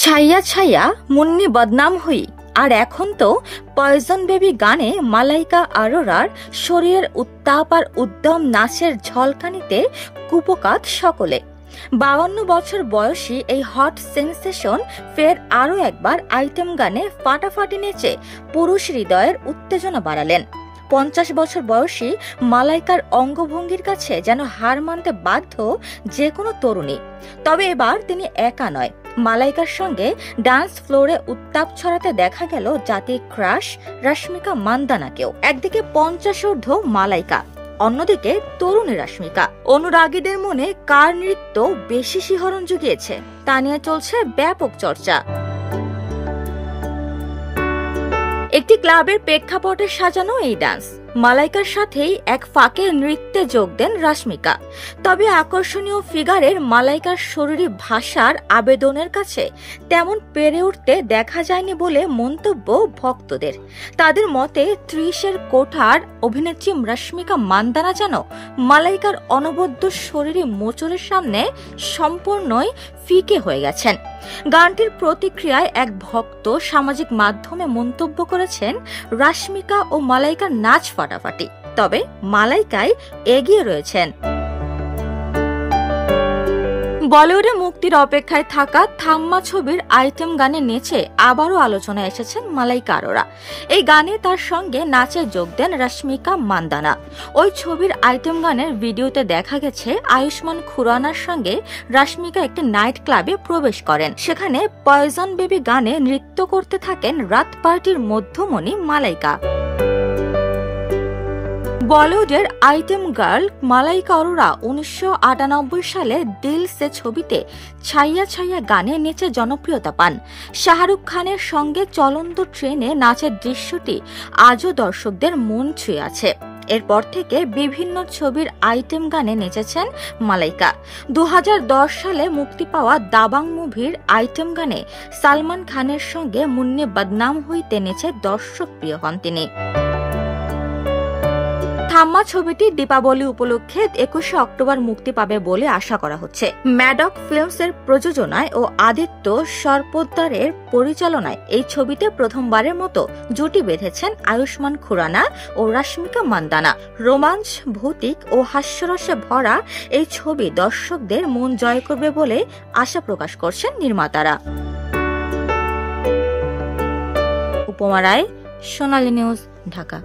ছাইয়া ছাইয়া মুন্নি বদনাম হই। আর এখন তো পয়জন বেবি গানে মালাইকা আরোরার শরীরের উত্তাপ আর উদ্যম নাচের ঝলকানিতে কুপকাত সকলে। 52 বছর বয়সী এই হট সেন্সেশন ফের আরো একবার আইটেম গানে ফাটাফাটি নেচে পুরুষ হৃদয়ের উত্তেজনা বাড়ালেন। 50 বছর বয়সী মালাইকার অঙ্গভঙ্গির কাছে যেন হার মানতে বাধ্য যে কোনো তরুণী। তবে এবার তিনি একা নয়, মালাইকার সঙ্গে ডান্স ফ্লোরে উত্তাপ ছড়াতে দেখা গেল জাতির ক্রাশ রশ্মিকা মান্দানাকেও। একদিকে 50 ঊর্ধ্ব মালাইকা, অন্যদিকে তরুণী রশ্মিকা। অনুরাগীদের মনে কার নৃত্য বেশি শিহরণ জুগিয়েছে তা নিয়ে চলছে ব্যাপক চর্চা। একটি ক্লাবের প্রেক্ষাপটে সাজানো এই ডান্স, মালাইকার সাথেই এক ফাঁকে নৃত্যে যোগ দেন রশ্মিকা। তবে আকর্ষণীয় ফিগারের মালাইকার শরীরী ভাষার আবেদনের কাছে তেমন পেরে উঠতে দেখা যায়নি বলে মন্তব্য ভক্তদের। তাদের মতে 30-এর কোঠার অভিনেত্রী রশ্মিকা মান্দানা যেন মালাইকার অনবদ্য শরীরী মোচড়ের সামনে সম্পূর্ণই ফিকে হয়ে গেছেন। গানটির প্রতিক্রিয়ায় এক ভক্ত সামাজিক মাধ্যমে মন্তব্য করেছেন, রশ্মিকা ও মালাইকার নাচ ফাটাফাটি, তবে মালাইকাই এগিয়ে রয়েছেন। বলিউডে মুক্তির অপেক্ষায় থাকা থাম্মা ছবির আইটেম গানে নেচে আবারও আলোচনায় এসেছেন মালাইকা আরোরা। এই গানে তার সঙ্গে নাচে যোগ দেন রশ্মিকা মান্দানা। ওই ছবির আইটেম গানের ভিডিওতে দেখা গেছে আয়ুষ্মান খুরানার সঙ্গে রশ্মিকা একটি নাইট ক্লাবে প্রবেশ করেন। সেখানে পয়জন বেবি গানে নৃত্য করতে থাকেন রাত পার্টির মধ্যমণি মালাইকা। বলিউডের আইটেম গার্ল মালাইকা আরোরা 1998 সালে দিল সে ছবিতে ছাইয়া ছাইয়া গানে নেচে জনপ্রিয়তা পান। শাহরুখ খানের সঙ্গে চলন্ত ট্রেনে নাচের দৃশ্যটি আজও দর্শকদের মন ছুঁয়ে আছে। এরপর থেকে বিভিন্ন ছবির আইটেম গানে নেচেছেন মালাইকা। 2010 সালে মুক্তি পাওয়া দাবাং মুভির আইটেম গানে সালমান খানের সঙ্গে মুন্নি বদনাম হইতে নেচে দর্শক প্রিয় হন তিনি। থাম্মা ছবিটি দীপাবলি উপলক্ষে 21শে অক্টোবর মুক্তি পাবে বলে আশা করা হচ্ছে। ম্যাডক ফিল্মস এর প্রযোজনায় ও আদিত্য সরপোদ্দারের পরিচালনায় এই ছবিতে প্রথমবারের মতো জুটি বেঁধেছেন আয়ুষ্মান খুরানা ও রশ্মিকা মান্দানা। রোমাঞ্চ, ভৌতিক ও হাস্যরসে ভরা এই ছবি দর্শকদের মন জয় করবে বলে আশা প্রকাশ করছেন নির্মাতারা। উপমা রায়, সোনালী নিউজ, ঢাকা।